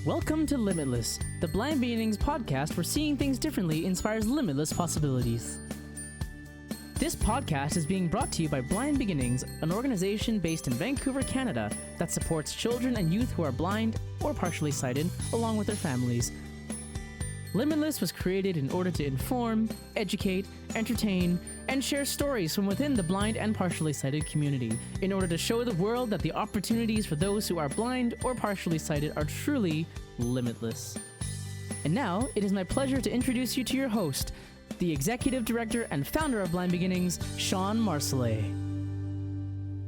Welcome to Limitless, the Blind Beginnings podcast where seeing things differently inspires limitless possibilities. This podcast is being brought to you by Blind Beginnings, an organization based in Vancouver, Canada, that supports children and youth who are blind or partially sighted, along with their families. Limitless was created in order to inform, educate, entertain, and share stories from within the blind and partially sighted community in order to show the world that the opportunities for those who are blind or partially sighted are truly limitless. And now, it is my pleasure to introduce you to your host, the Executive Director and Founder of Blind Beginnings, Shawn Marcellet.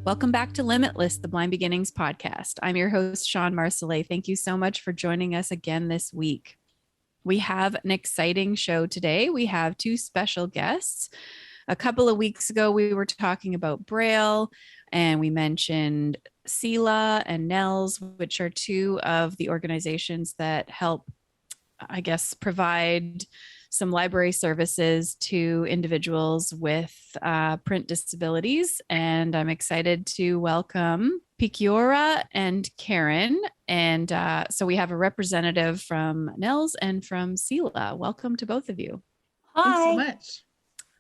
Welcome back to Limitless, the Blind Beginnings podcast. I'm your host, Shawn Marcellet. Thank you so much for joining us again this week. We have an exciting show today. We have two special guests. A couple of weeks ago, we were talking about Braille, and we mentioned CELA and NNELS, which are two of the organizations that help, provide some library services to individuals with print disabilities. And I'm excited to welcome Pikora and Karen. And so we have a representative from NNELS and from CELA. Welcome to both of you. Hi. Thanks so much.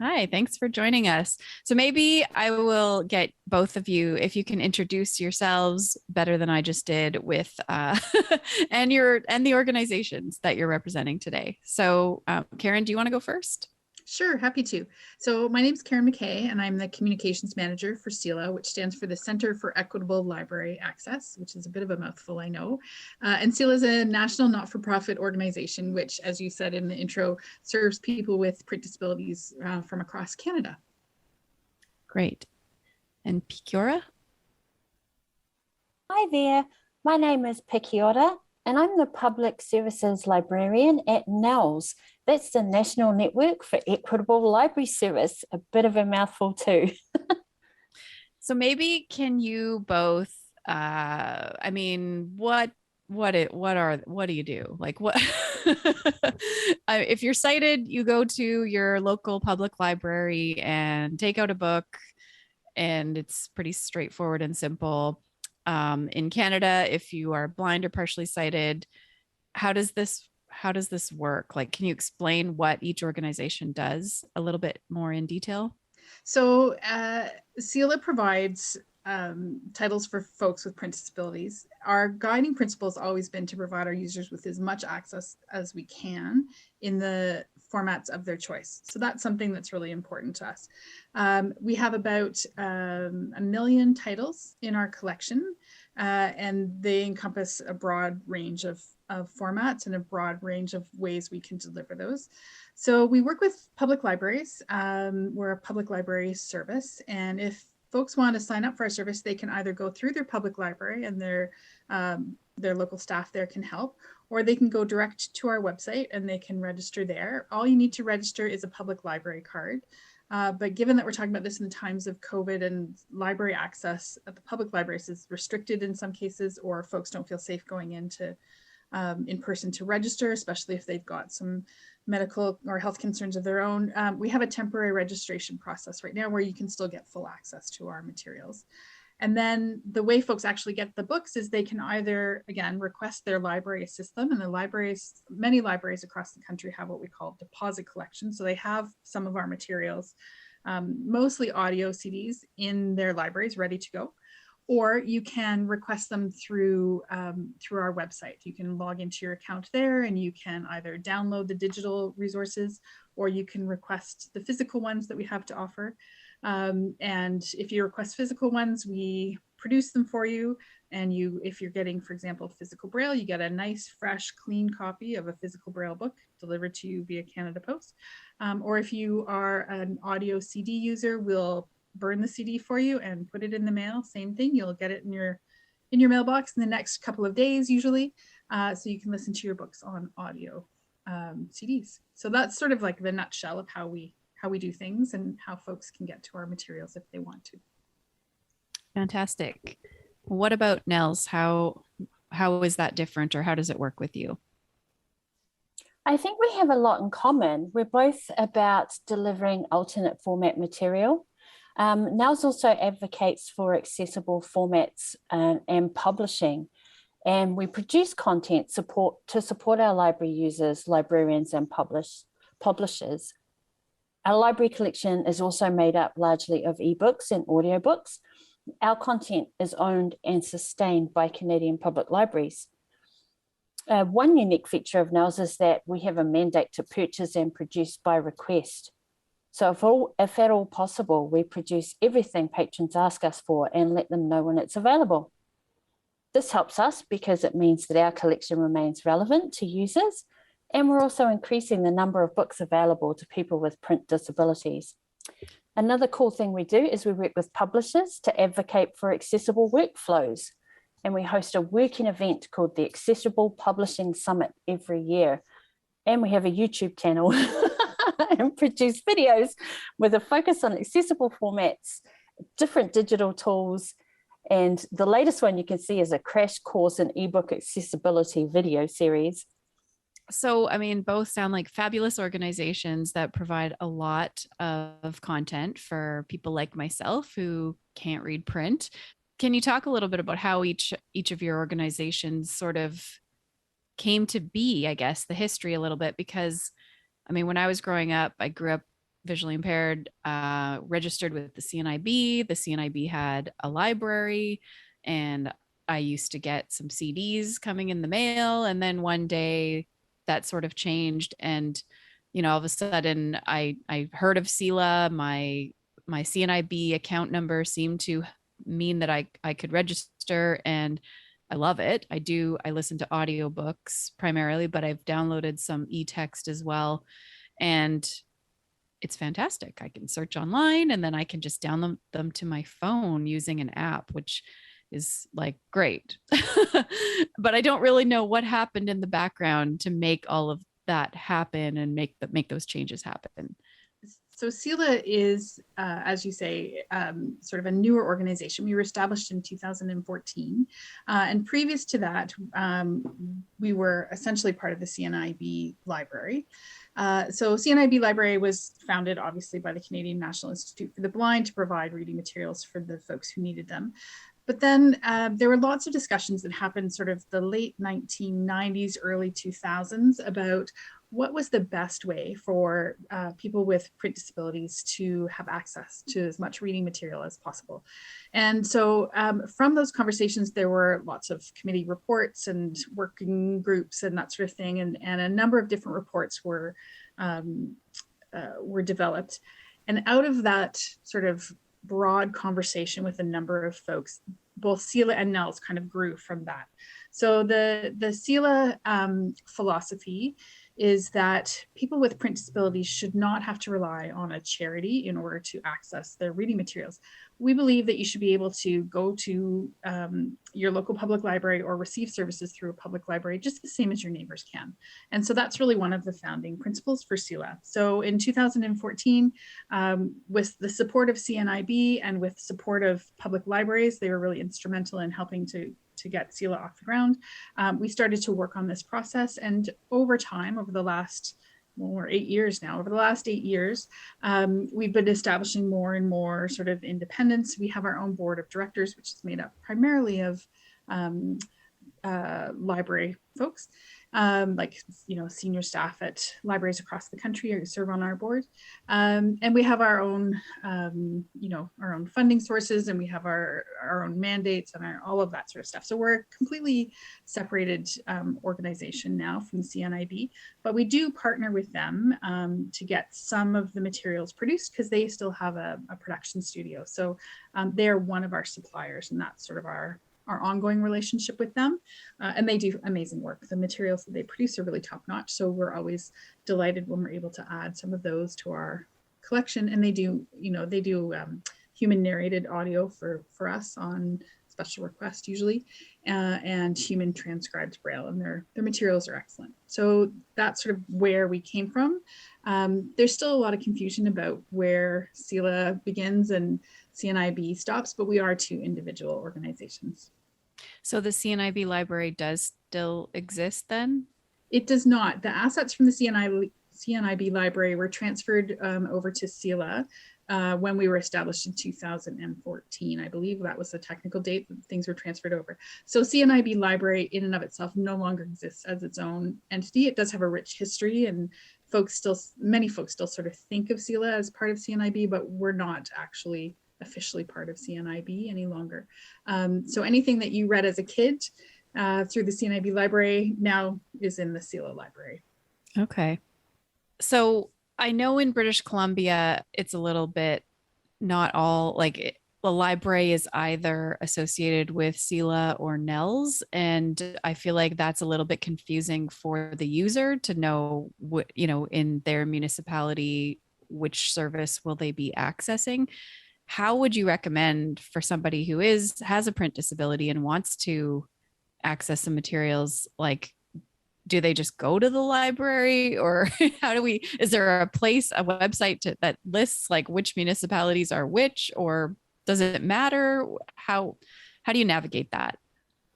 Hi, thanks for joining us. So maybe I will get both of you, if you can introduce yourselves better than I just did with and the organizations that you're representing today. So Karen, do you want to go first? Sure, happy to. So my name is Karen McKay, and I'm the Communications Manager for CELA, which stands for the Center for Equitable Library Access, which is a bit of a mouthful, I know. And CELA is a national not-for-profit organization, which, as you said in the intro, serves people with print disabilities from across Canada. Great. And Pikora? Hi there. My name is Pikora, and I'm the Public Services Librarian at NNELS. That's the National Network for Equitable Library Service. A bit of a mouthful too. So maybe can you both, what do you do? Like what, if you're sighted, you go to your local public library and take out a book, and it's pretty straightforward and simple. In Canada, if you are blind or partially sighted, how does this work? Like, can you explain what each organization does a little bit more in detail? So CELA provides titles for folks with print disabilities. Our guiding principle has always been to provide our users with as much access as we can in the formats of their choice. So that's something that's really important to us. We have about 1 million titles in our collection, and they encompass a broad range of formats and a broad range of ways we can deliver those. So we work with public libraries. We're a public library service, and if folks want to sign up for our service, they can either go through their public library and their local staff there can help, or they can go direct to our website and they can register there. All you need to register is a public library card. But given that we're talking about this in the times of COVID and library access at the public libraries is restricted in some cases, or folks don't feel safe going into in person to register, especially if they've got some medical or health concerns of their own. We have a temporary registration process right now where you can still get full access to our materials. And then the way folks actually get the books is they can either, again, request their library system, and many libraries across the country have what we call deposit collection. So they have some of our materials, mostly audio CDs, in their libraries ready to go. Or you can request them through our website. You can log into your account there, and you can either download the digital resources, or you can request the physical ones that we have to offer. And if you request physical ones, we produce them for you. And if you're getting, for example, physical Braille, you get a nice, fresh, clean copy of a physical Braille book delivered to you via Canada Post. Or if you are an audio CD user, we'll burn the CD for you and put it in the mail. Same thing, you'll get it in your mailbox in the next couple of days usually, so you can listen to your books on audio CDs. So that's sort of like the nutshell of how we do things and how folks can get to our materials if they want to. Fantastic. What about NNELS? How is that different, or how does it work with you? I think we have a lot in common. We're both about delivering alternate format material. NNELS also advocates for accessible formats and publishing. And we produce content to support our library users, librarians, and publishers. Our library collection is also made up largely of ebooks and audiobooks. Our content is owned and sustained by Canadian public libraries. One unique feature of NNELS is that we have a mandate to purchase and produce by request. So if at all possible, we produce everything patrons ask us for and let them know when it's available. This helps us because it means that our collection remains relevant to users, and we're also increasing the number of books available to people with print disabilities. Another cool thing we do is we work with publishers to advocate for accessible workflows. And we host a working event called the Accessible Publishing Summit every year. And we have a YouTube channel and produce videos with a focus on accessible formats, different digital tools. And the latest one you can see is a crash course in ebook accessibility video series. So, I mean, both sound like fabulous organizations that provide a lot of content for people like myself who can't read print. Can you talk a little bit about how each of your organizations sort of came to be, I guess, the history a little bit? Because, I mean, when I was growing up, I grew up visually impaired, registered with the CNIB. The CNIB had a library, and I used to get some CDs coming in the mail. And then one day that sort of changed. And, you know, all of a sudden I heard of CELA. My CNIB account number seemed to mean that I could register, and I love it. I listen to audiobooks primarily, but I've downloaded some e-text as well. And it's fantastic. I can search online and then I can just download them to my phone using an app, which is like great. But I don't really know what happened in the background to make all of that happen and make those changes happen. So CELA is, as you say, sort of a newer organization. We were established in 2014. And previous to that, we were essentially part of the CNIB library. So CNIB library was founded obviously by the Canadian National Institute for the Blind to provide reading materials for the folks who needed them. But then there were lots of discussions that happened sort of the late 1990s, early 2000s about what was the best way for people with print disabilities to have access to as much reading material as possible. And so from those conversations, there were lots of committee reports and working groups and that sort of thing. And a number of different reports were developed. And out of that sort of broad conversation with a number of folks, both CELA and NNELS kind of grew from that. So the CELA philosophy is that people with print disabilities should not have to rely on a charity in order to access their reading materials. We believe that you should be able to go to your local public library or receive services through a public library just the same as your neighbors can. And so that's really one of the founding principles for CELA. So in 2014, with the support of CNIB and with support of public libraries, they were really instrumental in helping to get CELA off the ground. We started to work on this process, and over time, over the last, well, we're 8 years now, over the last 8 years, we've been establishing more and more sort of independence. We have our own board of directors, which is made up primarily of library folks, like, you know, senior staff at libraries across the country who serve on our board. And we have our own, you know, our own funding sources, and we have our own mandates and all of that sort of stuff. So we're a completely separated organization now from the CNIB, but we do partner with them to get some of the materials produced because they still have a production studio. So they're one of our suppliers, and that's sort of our ongoing relationship with them. And they do amazing work. The materials that they produce are really top notch. So we're always delighted when we're able to add some of those to our collection. And they do, you know, they do human narrated audio for us on special request usually, and human transcribed braille, and their materials are excellent. So that's sort of where we came from. There's still a lot of confusion about where CELA begins and CNIB stops, but we are two individual organizations. So the CNIB library does still exist then? It does not. The assets from the CNIB library were transferred over to CELA when we were established in 2014. I believe that was the technical date that things were transferred over. So CNIB library in and of itself no longer exists as its own entity. It does have a rich history, and many folks still sort of think of CELA as part of CNIB, but we're not actually officially part of CNIB any longer. So anything that you read as a kid through the CNIB library now is in the CELA library. Okay. So I know in British Columbia, it's a little bit not all like the library is either associated with CELA or NNELS. And I feel like that's a little bit confusing for the user to know what, in their municipality, which service will they be accessing? How would you recommend for somebody who has a print disability and wants to access some materials? Like, do they just go to the library, or is there a website that lists like which municipalities are which, or does it matter? How do you navigate that?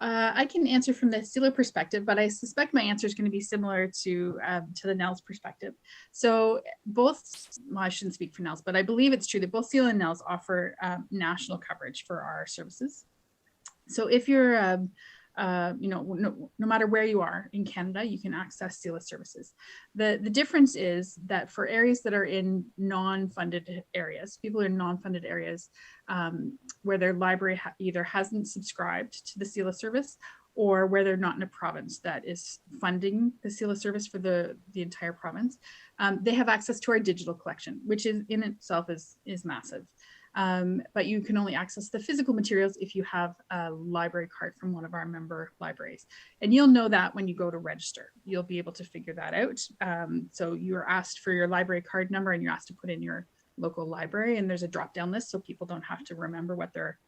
I can answer from the CELA perspective, but I suspect my answer is going to be similar to the NNELS perspective. So I shouldn't speak for NNELS, but I believe it's true that both CELA and NNELS offer national coverage for our services. So if you're no matter where you are in Canada, you can access CELA services. The difference is that for areas that are in non-funded areas, people in non-funded areas where their library either hasn't subscribed to the CELA service, or where they're not in a province that is funding the CELA service for the entire province, they have access to our digital collection, which is in itself is massive. But you can only access the physical materials if you have a library card from one of our member libraries. And you'll know that when you go to register, you'll be able to figure that out. So you're asked for your library card number, and you're asked to put in your local library, and there's a drop-down list so people don't have to remember what their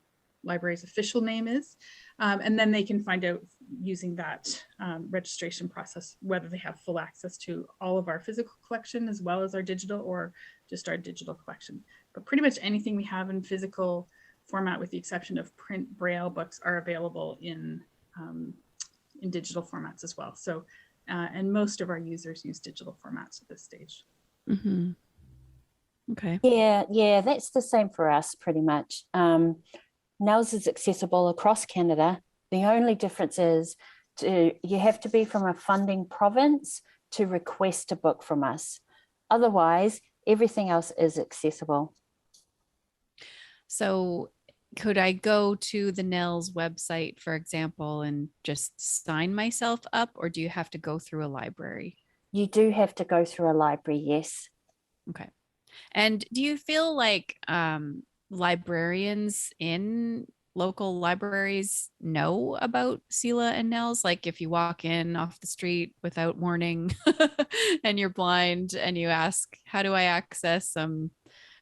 library's official name is. And then they can find out using that registration process whether they have full access to all of our physical collection as well as our digital, or just our digital collection. But pretty much anything we have in physical format, with the exception of print Braille books, are available in digital formats as well. So, and most of our users use digital formats at this stage. Mm-hmm. Okay. Yeah, that's the same for us pretty much. NNELS is accessible across Canada. The only difference is you have to be from a funding province to request a book from us. Otherwise, everything else is accessible. So could I go to the NNELS website, for example, and just sign myself up, or do you have to go through a library? You do have to go through a library, yes. Okay. And do you feel like librarians in local libraries know about CELA and NNELS? Like if you walk in off the street without warning and you're blind and you ask, how do I access some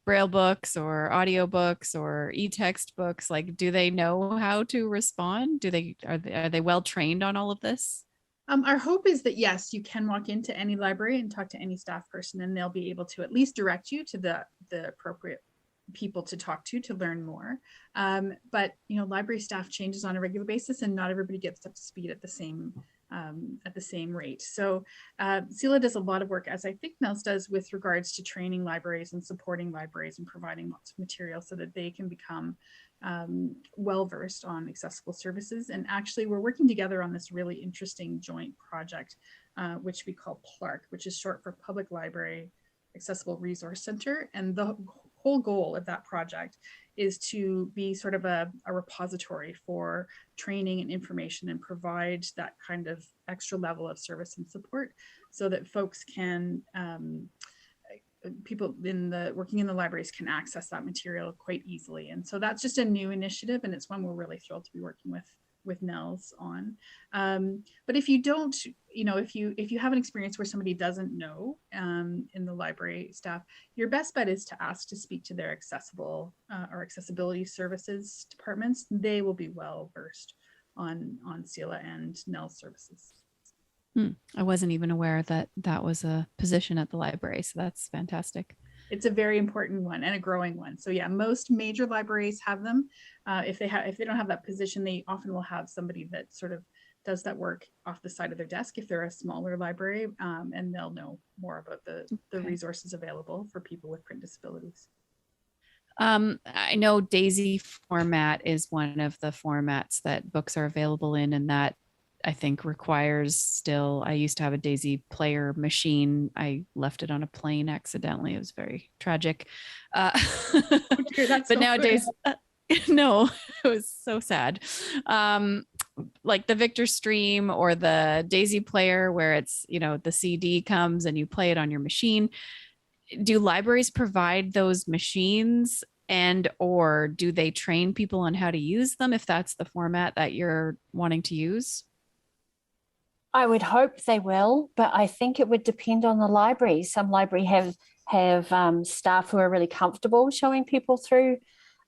Braille books or audio books or e-text books? Like, do they know how to respond? Are they well trained on all of this? Our hope is that, yes, you can walk into any library and talk to any staff person, and they'll be able to at least direct you to the appropriate people to talk to learn more. But library staff changes on a regular basis, and not everybody gets up to speed at the same rate. So CELA does a lot of work, as I think NNELS does, with regards to training libraries and supporting libraries and providing lots of material so that they can become well-versed on accessible services. And actually, we're working together on this really interesting joint project, which we call PLARC, which is short for Public Library Accessible Resource Center. And the whole goal of that project is to be sort of a repository for training and information, and provide that kind of extra level of service and support so that folks can, people working in the libraries can access that material quite easily. And so that's just a new initiative, and it's one we're really thrilled to be working with NNELS on. But if you don't, if you have an experience where somebody doesn't know in the library staff, your best bet is to ask to speak to their accessible or accessibility services departments. They will be well versed on CELA and NNELS services. I wasn't even aware that was a position at the library, so that's fantastic. It's a very important one and a growing one. So yeah, most major libraries have them. If they don't have that position, they often will have somebody that sort of does that work off the side of their desk if they're a smaller library, and they'll know more about the resources available for people with print disabilities. I know DAISY format is one of the formats that books are available in, and that I think requires still, I used to have a DAISY player machine. I left it on a plane accidentally. It was very tragic. But So nowadays, no, it was so sad. Like the Victor Stream or the DAISY player where it's, the CD comes and you play it on your machine. Do libraries provide those machines, and or do they train people on how to use them if that's the format that you're wanting to use? I would hope they will, but I think it would depend on the library. Some library have staff who are really comfortable showing people through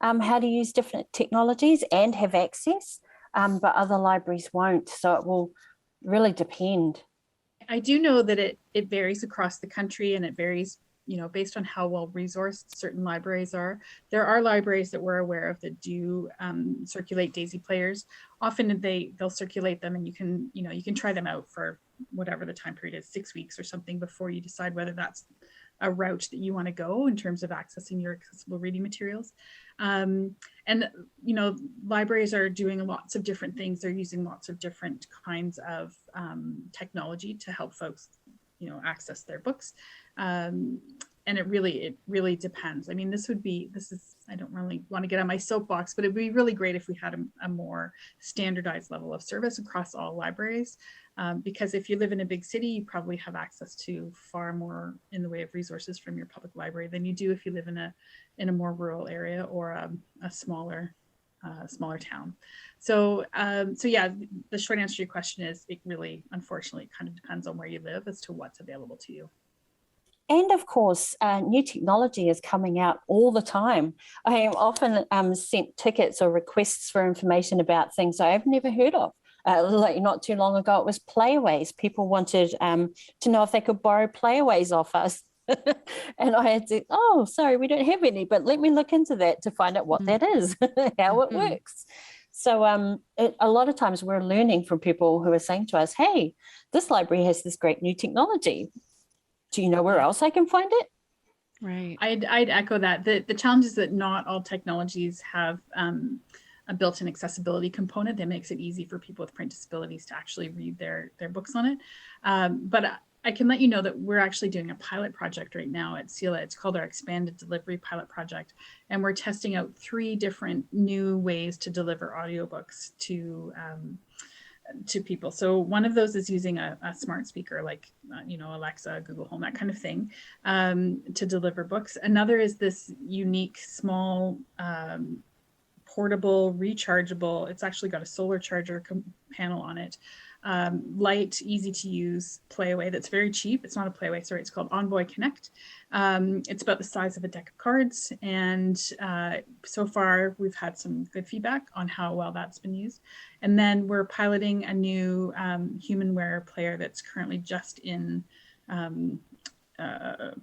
how to use different technologies and have access, but other libraries won't. So it will really depend. I do know that it varies across the country, and it varies, based on how well resourced certain libraries are. There are libraries that we're aware of that do circulate DAISY players. Often they'll circulate them, and you can try them out for whatever the time period is, 6 weeks or something, before you decide whether that's a route that you want to go in terms of accessing your accessible reading materials. And libraries are doing lots of different things. They're using lots of different kinds of technology to help folks access their books. And it really depends. I mean, I don't really want to get on my soapbox, but it'd be really great if we had a more standardized level of service across all libraries. Because if you live in a big city, you probably have access to far more in the way of resources from your public library than you do if you live in a more rural area or a smaller town. So yeah, the short answer to your question is it really, unfortunately, kind of depends on where you live as to what's available to you. And of course, new technology is coming out all the time. I am often sent tickets or requests for information about things I've never heard of. Like not too long ago, it was playaways. People wanted to know if they could borrow playaways off us. And I had to, sorry, we don't have any, but let me look into that to find out what that is, how it works. So a lot of times we're learning from people who are saying to us, hey, this library has this great new technology. Do you know where else I can find it? Right. I'd echo that. The challenge is that not all technologies have a built-in accessibility component that makes it easy for people with print disabilities to actually read their books on it. But I can let you know that we're actually doing a pilot project right now at CELA. It's called our Expanded Delivery Pilot Project. And we're testing out 3 different new ways to deliver audiobooks to people. So one of those is using a smart speaker like, Alexa, Google Home, that kind of thing, to deliver books. Another is this unique, small, portable, rechargeable, it's actually got a solar charger panel on it, light, easy to use playaway that's very cheap. It's not a playaway, sorry, it's called Envoy Connect. It's about the size of a deck of cards. And so far we've had some good feedback on how well that's been used. And then we're piloting a new humanware player that's currently just in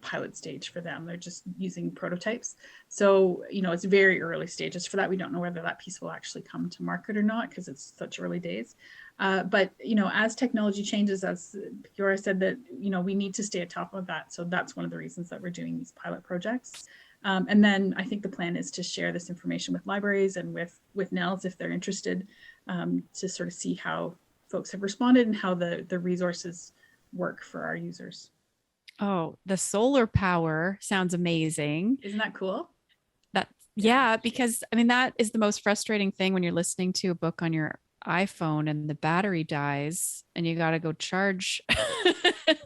pilot stage for them. They're just using prototypes. So, it's very early stages for that. We don't know whether that piece will actually come to market or not because it's such early days. But, as technology changes, as Pikora said, that, we need to stay at top of that. So that's one of the reasons that we're doing these pilot projects. And then I think the plan is to share this information with libraries and with NNELS if they're interested, to sort of see how folks have responded and how the resources work for our users. Oh, the solar power sounds amazing. Isn't that cool? Yeah, because that is the most frustrating thing when you're listening to a book on your iPhone and the battery dies and you got to go charge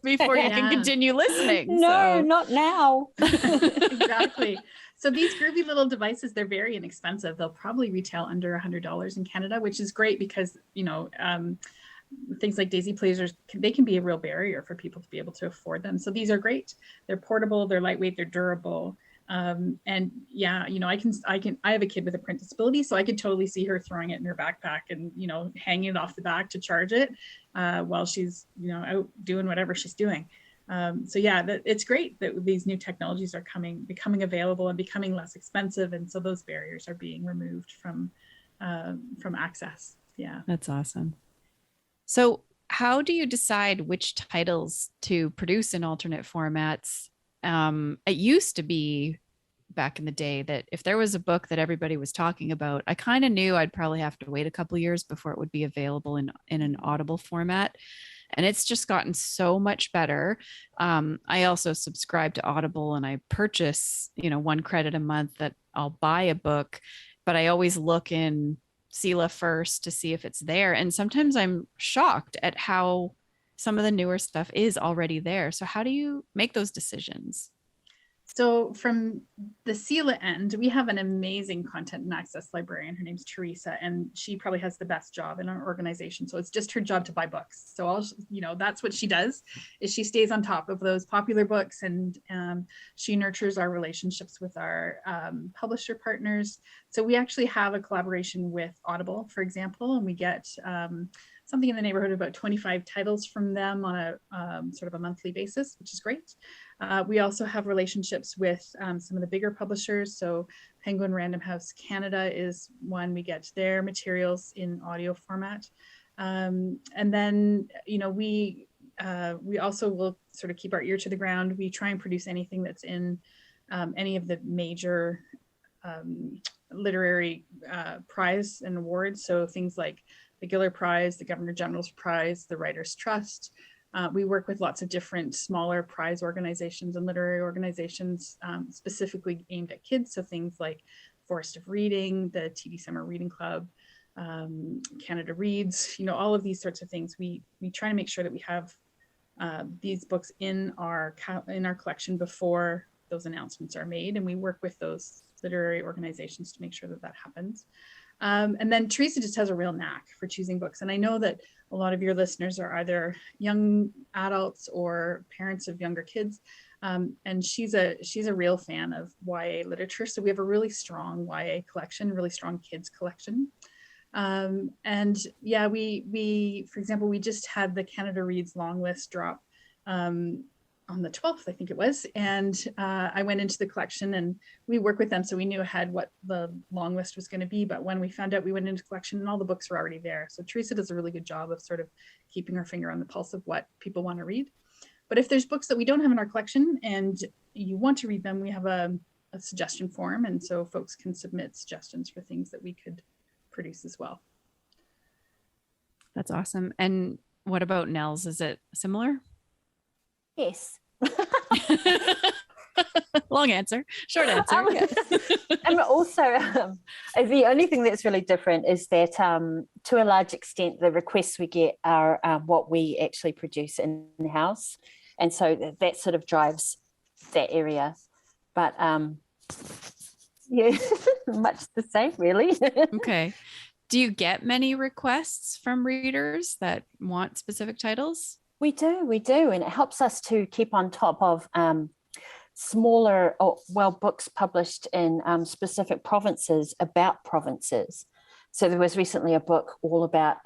before you can continue listening. No, not now. Exactly. So these groovy little devices, they're very inexpensive. They'll probably retail under $100 in Canada, which is great because, things like DAISY players, they can be a real barrier for people to be able to afford them. So these are great. They're portable, they're lightweight, they're durable. And yeah, I have a kid with a print disability, so I could totally see her throwing it in her backpack and, hanging it off the back to charge it while she's, out doing whatever she's doing. So yeah, it's great that these new technologies are becoming available and becoming less expensive, and so those barriers are being removed from access. Yeah, that's awesome. So how do you decide which titles to produce in alternate formats? It used to be back in the day that if there was a book that everybody was talking about, I kind of knew I'd probably have to wait a couple years before it would be available in an Audible format. And it's just gotten so much better. I also subscribe to Audible, and I purchase, $1 credit a month that I'll buy a book, but I always look in CELA first to see if it's there. And sometimes I'm shocked at how some of the newer stuff is already there. So how do you make those decisions? So from the CELA end, we have an amazing content and access librarian. Her name's Teresa, and she probably has the best job in our organization. So it's just her job to buy books. So that's what she does, is she stays on top of those popular books, and she nurtures our relationships with our publisher partners. So we actually have a collaboration with Audible, for example, and we get something in the neighborhood of about 25 titles from them on a sort of a monthly basis, which is great. We also have relationships with some of the bigger publishers. So Penguin Random House Canada is one. We get their materials in audio format. And then, we also will sort of keep our ear to the ground. We try and produce anything that's in any of the major literary prize and awards. So things like the Giller Prize, the Governor General's Prize, the Writers' Trust. We work with lots of different smaller prize organizations and literary organizations specifically aimed at kids. So things like Forest of Reading, the TD Summer Reading Club, Canada Reads, all of these sorts of things. We try to make sure that we have these books in our collection before those announcements are made. And we work with those literary organizations to make sure that happens. And then Teresa just has a real knack for choosing books. And I know that a lot of your listeners are either young adults or parents of younger kids. And she's a real fan of YA literature. So we have a really strong YA collection, really strong kids collection. And yeah, we, for example, we just had the Canada Reads long list drop on the 12th, I think it was. And I went into the collection, and we work with them, so we knew ahead what the long list was going to be. But when we found out, we went into the collection and all the books were already there. So Teresa does a really good job of sort of keeping her finger on the pulse of what people want to read. But if there's books that we don't have in our collection and you want to read them, we have a suggestion form. And so folks can submit suggestions for things that we could produce as well. That's awesome. And what about NNELS? Is it similar? Yes. Long answer, short answer. And also, the only thing that's really different is that to a large extent, the requests we get are what we actually produce in-house. And so that sort of drives that area. But yeah, much the same, really. Okay. Do you get many requests from readers that want specific titles? We do. And it helps us to keep on top of smaller, books published in specific provinces about provinces. So there was recently a book all about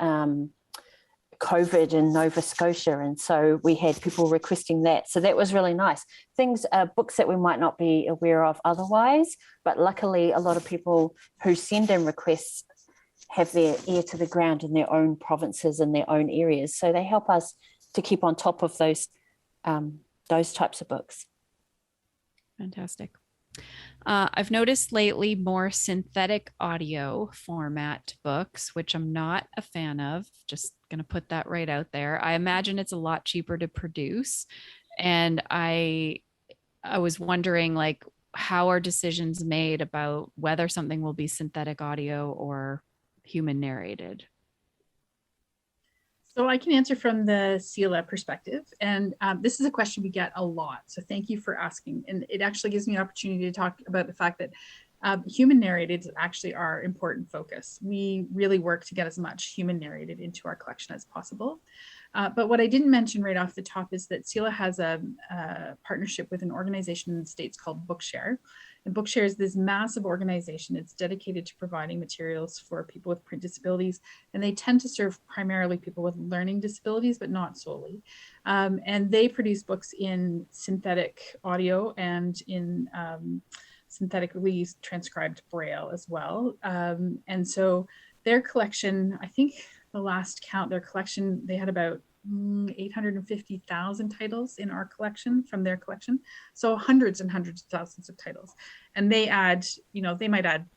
COVID in Nova Scotia. And so we had people requesting that. So that was really nice. Books that we might not be aware of otherwise, but luckily a lot of people who send in requests have their ear to the ground in their own provinces and their own areas. So they help us to keep on top of those types of books. Fantastic. I've noticed lately more synthetic audio format books, which I'm not a fan of. Just going to put that right out there. I imagine it's a lot cheaper to produce. And I was wondering, how are decisions made about whether something will be synthetic audio or human narrated? So I can answer from the CELA perspective. And this is a question we get a lot. So thank you for asking. And it actually gives me an opportunity to talk about the fact that human narrated is actually our important focus. We really work to get as much human narrated into our collection as possible. But what I didn't mention right off the top is that CELA has a partnership with an organization in the States called Bookshare. And Bookshare is this massive organization. It's dedicated to providing materials for people with print disabilities, and they tend to serve primarily people with learning disabilities, but not solely. And they produce books in synthetic audio and in synthetically transcribed Braille as well. And so their collection, I think the last count, their collection, they had about 850,000 titles in our collection from their collection. So hundreds and hundreds of thousands of titles. And they add, they might add,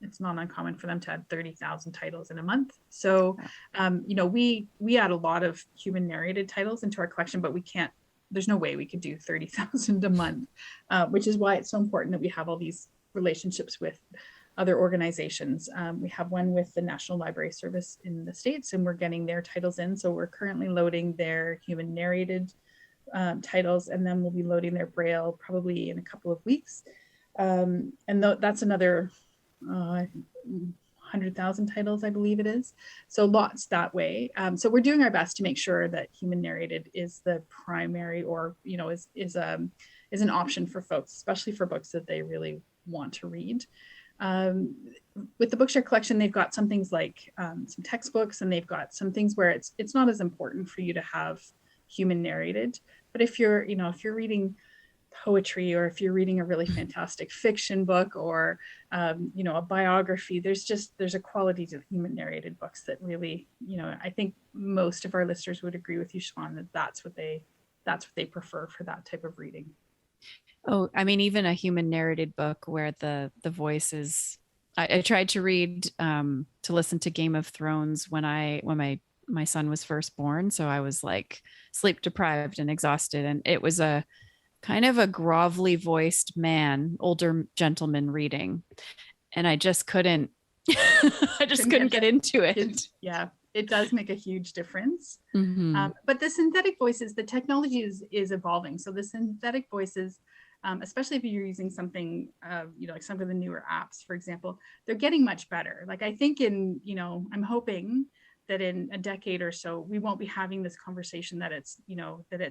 it's not uncommon for them to add 30,000 titles in a month. So, we add a lot of human narrated titles into our collection, but there's no way we could do 30,000 a month, which is why it's so important that we have all these relationships with other organizations. We have one with the National Library Service in the States, and we're getting their titles in. So we're currently loading their human narrated titles, and then we'll be loading their Braille probably in a couple of weeks. And that's another 100,000 titles, I believe it is. So lots that way. So we're doing our best to make sure that human narrated is the primary, or is an option for folks, especially for books that they really want to read. With the Bookshare collection, they've got some things like some textbooks, and they've got some things where it's not as important for you to have human narrated. But if you're reading poetry, or if you're reading a really fantastic fiction book, or a biography, there's a quality to human narrated books that really, I think most of our listeners would agree with you, Shawn, that's what they prefer for that type of reading. Oh, I mean, even a human narrated book where the voice is, I tried to read, to listen to Game of Thrones when my son was first born. So I was like sleep deprived and exhausted. And it was a kind of a grovelly voiced man, older gentleman reading. And I just couldn't, couldn't get into it. Yeah. It does make a huge difference. Mm-hmm. But the synthetic voices, the technology is evolving. So the synthetic voices, especially if you're using something, like some of the newer apps, for example, they're getting much better. Like I think I'm hoping that in a decade or so, we won't be having this conversation that it's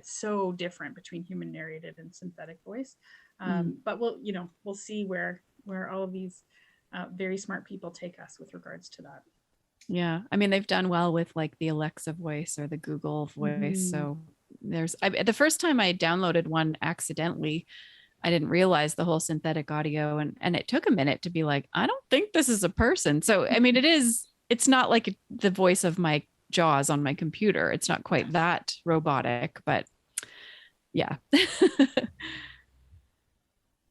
so different between human narrated and synthetic voice. But we'll see where all of these very smart people take us with regards to that. Yeah. I mean, they've done well with like the Alexa voice or the Google voice. So the first time I downloaded one accidentally, I didn't realize the whole synthetic audio, and it took a minute to be like, I don't think this is a person. So, I mean, it's not like the voice of my JAWS on my computer. It's not quite that robotic, but yeah.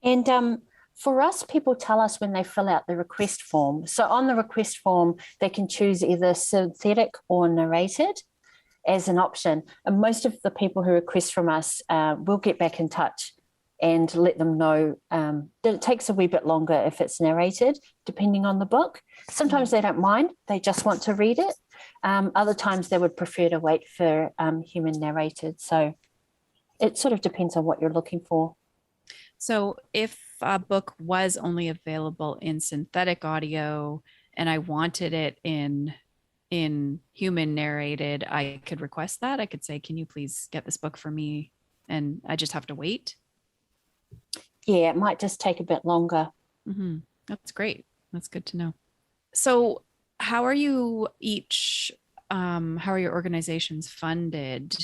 And for us, people tell us when they fill out the request form. So on the request form, they can choose either synthetic or narrated as an option. And most of the people who request from us will get back in touch and let them know that it takes a wee bit longer if it's narrated, depending on the book. Sometimes they don't mind, they just want to read it. Other times they would prefer to wait for human narrated. So it sort of depends on what you're looking for. So if a book was only available in synthetic audio and I wanted it in human narrated, I could request that. I could say, can you please get this book for me? And I just have to wait. Yeah, it might just take a bit longer. Mm-hmm. That's great. That's good to know. So how are your organizations funded?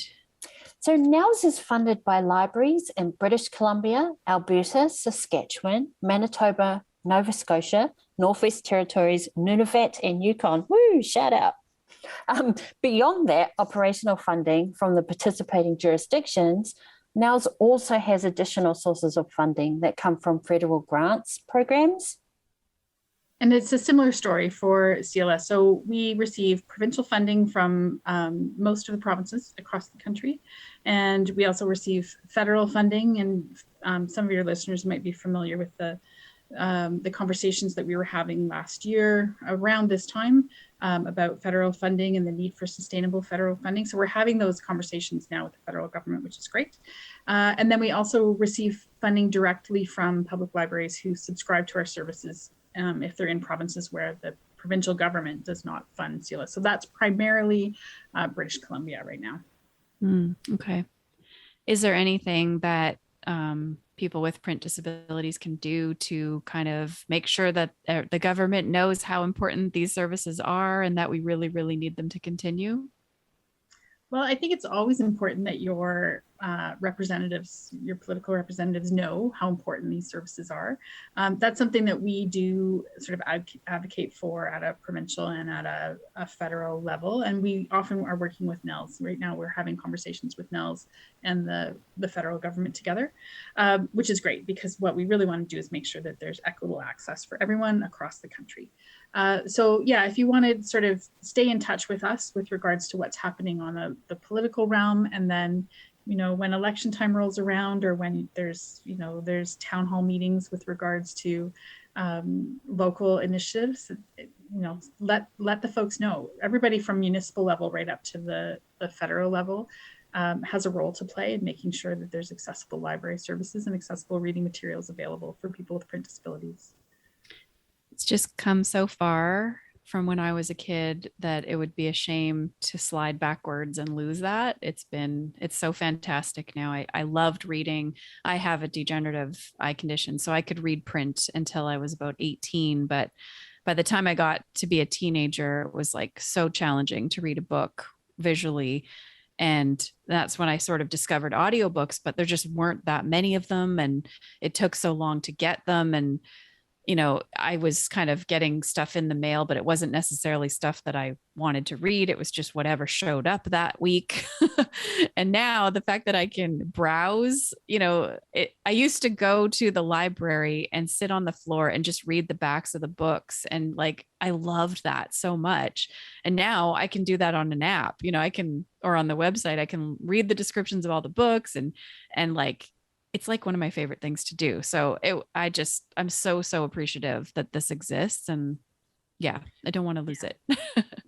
So NNELS is funded by libraries in British Columbia, Alberta, Saskatchewan, Manitoba, Nova Scotia, Northwest Territories, Nunavut, and Yukon. Woo, shout out. Beyond that, operational funding from the participating jurisdictions, NNELS also has additional sources of funding that come from federal grants programs. And it's a similar story for CELA. So we receive provincial funding from most of the provinces across the country. And we also receive federal funding. And some of your listeners might be familiar with the conversations that we were having last year around this time about federal funding and the need for sustainable federal funding. So we're having those conversations now with the federal government, which is great. And then we also receive funding directly from public libraries who subscribe to our services if they're in provinces where the provincial government does not fund CELA. So that's primarily British Columbia right now. Okay. Is there anything that people with print disabilities can do to kind of make sure that the government knows how important these services are and that we really, really need them to continue? Well, I think it's always important that your representatives, your political representatives, know how important these services are. That's something that we do sort of advocate for at a provincial and at a federal level. And we often are working with NNELS. Right now, we're having conversations with NNELS and the federal government together, which is great, because what we really want to do is make sure that there's equitable access for everyone across the country. So yeah, if you want to sort of stay in touch with us with regards to what's happening on the political realm, and then, when election time rolls around, or when there's town hall meetings with regards to local initiatives, let the folks know. Everybody from municipal level right up to the federal level has a role to play in making sure that there's accessible library services and accessible reading materials available for people with print disabilities. It's just come so far from when I was a kid that it would be a shame to slide backwards and lose that. It's so fantastic now. I loved reading. I have a degenerative eye condition, so I could read print until I was about 18. But by the time I got to be a teenager, it was like so challenging to read a book visually. And that's when I sort of discovered audiobooks, but there just weren't that many of them. And it took so long to get them. And I was kind of getting stuff in the mail, but it wasn't necessarily stuff that I wanted to read. It was just whatever showed up that week. And now the fact that I can browse, I used to go to the library and sit on the floor and just read the backs of the books. And I loved that so much. And now I can do that on an app, or on the website, I can read the descriptions of all the books and it's like one of my favorite things to do. So I'm so appreciative that this exists, and yeah, I don't want to lose it.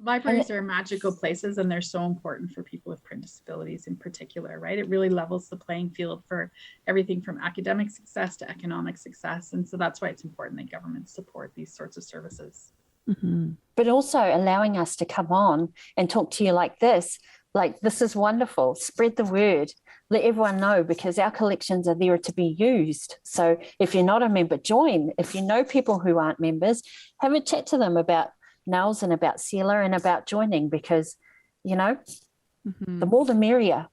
Libraries are magical places, and they're so important for people with print disabilities in particular, right? It really levels the playing field for everything from academic success to economic success. And so that's why it's important that governments support these sorts of services. Mm-hmm. But also allowing us to come on and talk to you like this is wonderful. Spread the word. Let everyone know, because our collections are there to be used. So if you're not a member, join. If you know people who aren't members, have a chat to them about NNELS and about CELA and about joining, because, Mm-hmm. the more the merrier.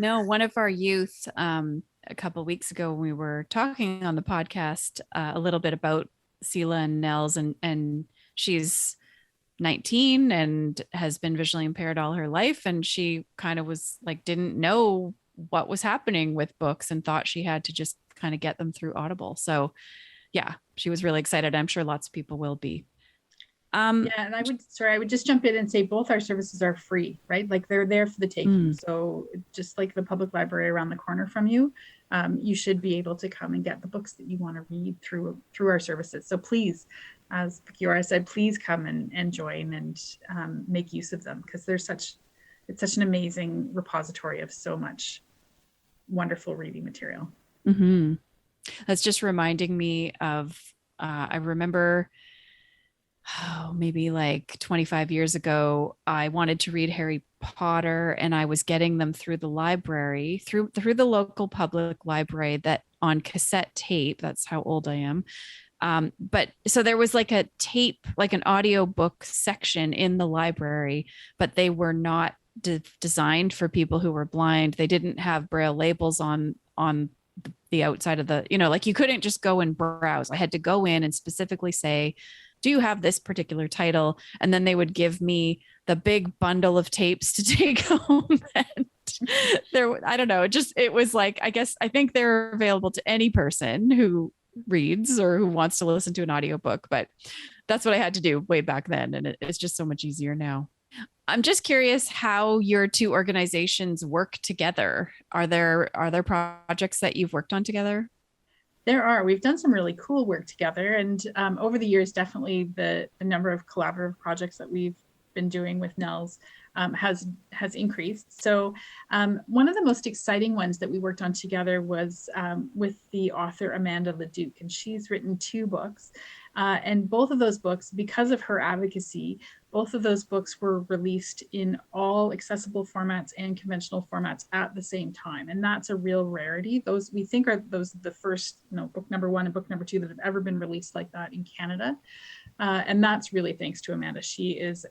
No, one of our youth, a couple of weeks ago, when we were talking on the podcast a little bit about CELA and NNELS, and she's 19 and has been visually impaired all her life. And she kind of was didn't know what was happening with books and thought she had to just kind of get them through Audible. So yeah, she was really excited. I'm sure lots of people will be. And I would just jump in and say both our services are free, right? They're there for the taking. So just like the public library around the corner from you, you should be able to come and get the books that you want to read through our services. So please, as Pikora said, please come and join and make use of them, because it's such an amazing repository of so much wonderful reading material. Mm-hmm. That's just reminding me of, I remember maybe 25 years ago, I wanted to read Harry Potter, and I was getting them through the library, through the local public library, that on cassette tape. That's how old I am. But so there was a tape, an audio book section in the library, but they were not designed for people who were blind. They didn't have Braille labels on the outside of the, you couldn't just go and browse. I had to go in and specifically say, do you have this particular title? And then they would give me the big bundle of tapes to take home. And I don't know, it was I think they're available to any person who reads or who wants to listen to an audiobook, but that's what I had to do way back then. And it's just so much easier now. I'm just curious how your two organizations work together. Are there projects that you've worked on together? There are. We've done some really cool work together. And over the years, definitely the number of collaborative projects that we've been doing with NNELS has increased. So one of the most exciting ones that we worked on together was with the author Amanda Leduc, and she's written 2 books. And both of those books, because of her advocacy, both of those books were released in all accessible formats and conventional formats at the same time. And that's a real rarity. Those we think are the first, book number 1 and book number 2 that have ever been released like that in Canada. And that's really thanks to Amanda. She is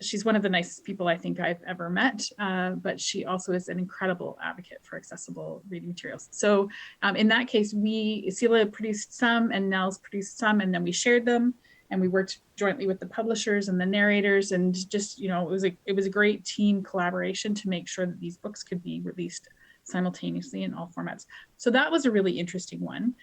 she's one of the nicest people I think I've ever met, but she also is an incredible advocate for accessible reading materials. So in that case, CELA produced some and NNELS produced some, and then we shared them. And we worked jointly with the publishers and the narrators, and just, it was a great team collaboration to make sure that these books could be released simultaneously in all formats. So that was a really interesting one.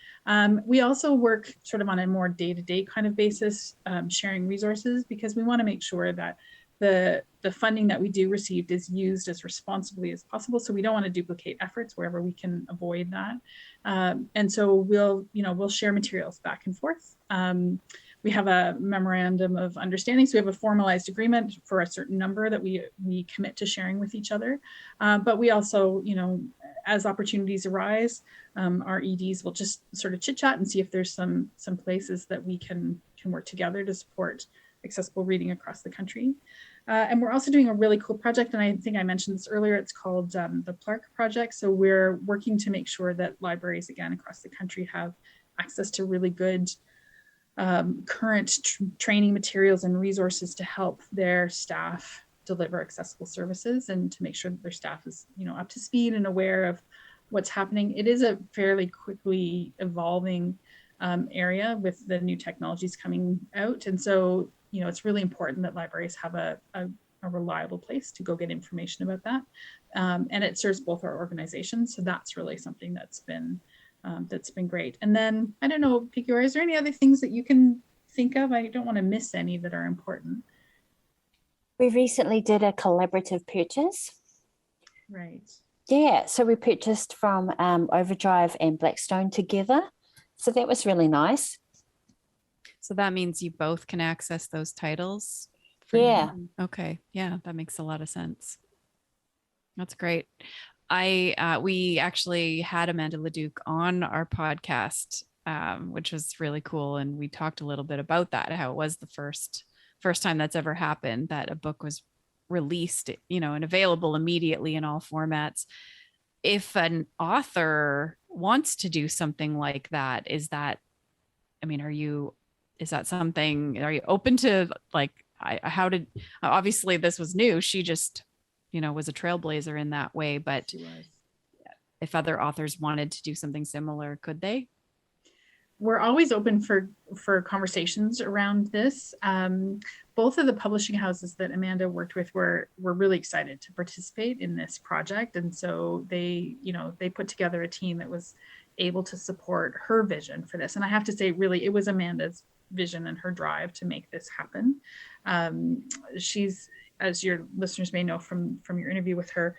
We also work sort of on a more day-to-day kind of basis, sharing resources, because we want to make sure that the funding that we do receive is used as responsibly as possible. So we don't want to duplicate efforts wherever we can avoid that. And so we'll share materials back and forth. We have a memorandum of understanding. So we have a formalized agreement for a certain number that we commit to sharing with each other. But we also, as opportunities arise, our EDs will just sort of chit chat and see if there's some places that we can work together to support accessible reading across the country. And we're also doing a really cool project, and I think I mentioned this earlier. It's called the Plark Project. So we're working to make sure that libraries, again, across the country have access to really good current training materials and resources to help their staff deliver accessible services, and to make sure that their staff is, up to speed and aware of what's happening. It is a fairly quickly evolving area with the new technologies coming out. And so, it's really important that libraries have a reliable place to go get information about that. And it serves both our organizations. So that's really something that's been great. And then, I don't know, Pikora, is there any other things that you can think of? I don't want to miss any that are important. We recently did a collaborative purchase. Right. Yeah, so we purchased from Overdrive and Blackstone together. So that was really nice. So that means you both can access those titles? Yeah. Okay. Yeah, that makes a lot of sense. That's great. We actually had Amanda Leduc on our podcast, which was really cool. And we talked a little bit about that, how it was the first time that's ever happened that a book was released, and available immediately in all formats. If an author wants to do something like that, are you open to, obviously this was new. She just, was a trailblazer in that way, but if other authors wanted to do something similar, could they? We're always open for conversations around this. Both of the publishing houses that Amanda worked with were really excited to participate in this project. And so they put together a team that was able to support her vision for this. And I have to say, really, it was Amanda's vision and her drive to make this happen. She's, as your listeners may know from your interview with her,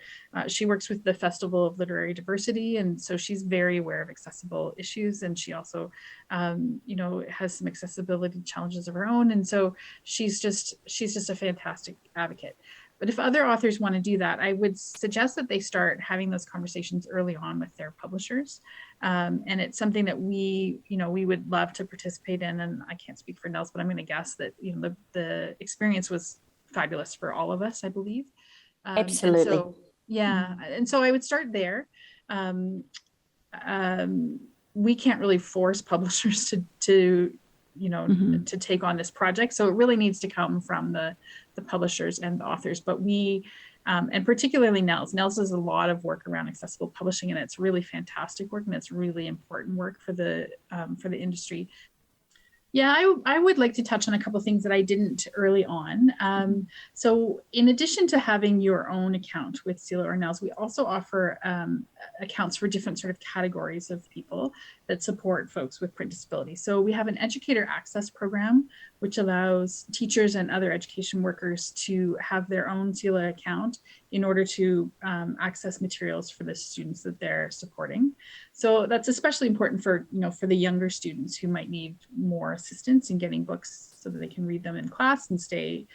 she works with the Festival of Literary Diversity, and so she's very aware of accessible issues. And she also, has some accessibility challenges of her own. And so she's just a fantastic advocate. But if other authors want to do that, I would suggest that they start having those conversations early on with their publishers. And it's something that we would love to participate in. And I can't speak for NNELS, but I'm going to guess that the experience was fabulous for all of us, I believe. Absolutely. And so, yeah. And so I would start there. We can't really force publishers to take on this project. So it really needs to come from the publishers and the authors. But we, and particularly NNELS. NNELS does a lot of work around accessible publishing, and it's really fantastic work, and it's really important work for the industry. Yeah, I would like to touch on a couple of things that I didn't early on. So in addition to having your own account with CELA or NNELS, we also offer accounts for different sort of categories of people that support folks with print disabilities. So we have an educator access program, which allows teachers and other education workers to have their own CELA account in order to access materials for the students that they're supporting. So that's especially important for the younger students who might need more assistance in getting books so that they can read them in class and stay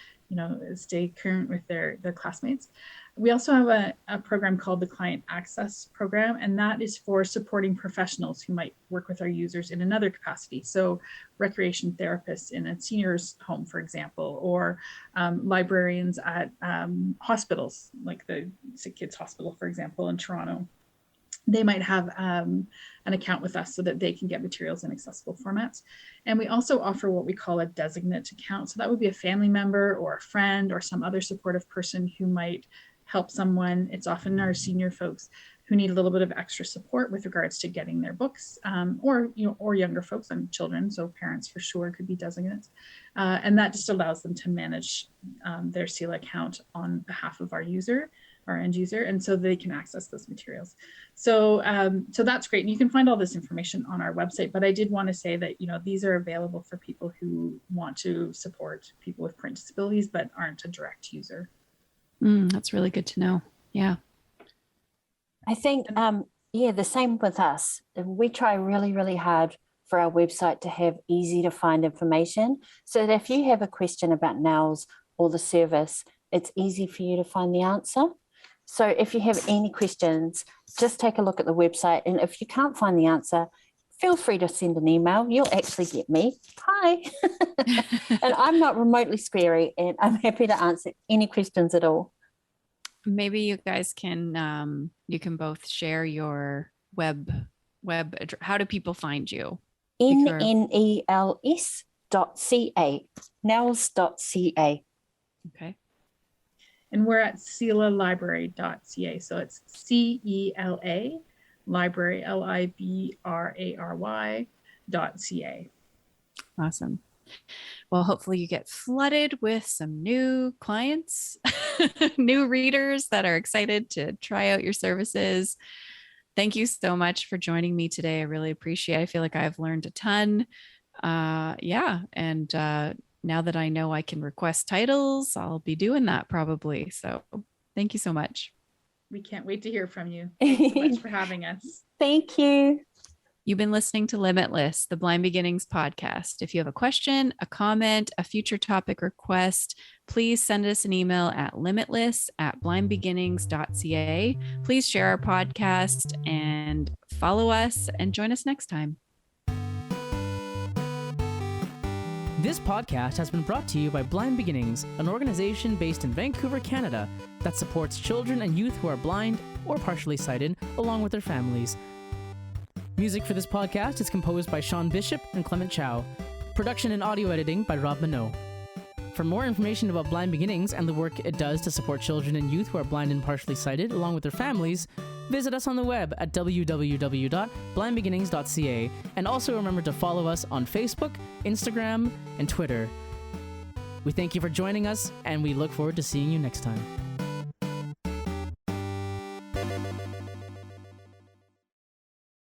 stay current with their classmates. We also have a program called the Client Access Program, and that is for supporting professionals who might work with our users in another capacity. So recreation therapists in a senior's home, for example, or librarians at hospitals, like the Sick Kids Hospital, for example, in Toronto. They might have an account with us so that they can get materials in accessible formats. And we also offer what we call a designate account. So that would be a family member or a friend or some other supportive person who might help someone. It's often our senior folks who need a little bit of extra support with regards to getting their books, or younger folks and children. So parents for sure could be designates. And that just allows them to manage their CELA account on behalf of our end user, and so they can access those materials. So that's great. And you can find all this information on our website, but I did want to say that, these are available for people who want to support people with print disabilities, but aren't a direct user. That's really good to know. Yeah. I think, the same with us. We try really, really hard for our website to have easy to find information, so that if you have a question about NNELS or the service, it's easy for you to find the answer. So if you have any questions, just take a look at the website. And if you can't find the answer, feel free to send an email. You'll actually get me. Hi. And I'm not remotely scary, and I'm happy to answer any questions at all. Maybe you guys can, you can both share your web address. How do people find you? NNELS.ca, NNELS.ca. Okay. And we're at CELAlibrary.ca. So it's CELA library, LIBRARY.ca. Awesome. Well, hopefully you get flooded with some new clients, new readers that are excited to try out your services. Thank you so much for joining me today. I really appreciate it. I feel like I've learned a ton. And now that I know I can request titles, I'll be doing that probably. So thank you so much. We can't wait to hear from you. Thanks so much for having us. Thank you. You've been listening to Limitless, the Blind Beginnings podcast. If you have a question, a comment, a future topic request, please send us an email at limitless@blindbeginnings.ca. Please share our podcast and follow us, and join us next time. This podcast has been brought to you by Blind Beginnings, an organization based in Vancouver, Canada, that supports children and youth who are blind or partially sighted, along with their families. Music for this podcast is composed by Shawn Bishop and Clement Chow. Production and audio editing by Rob Minot. For more information about Blind Beginnings and the work it does to support children and youth who are blind and partially sighted, along with their families, visit us on the web at www.blindbeginnings.ca, and also remember to follow us on Facebook, Instagram, and Twitter. We thank you for joining us, and we look forward to seeing you next time.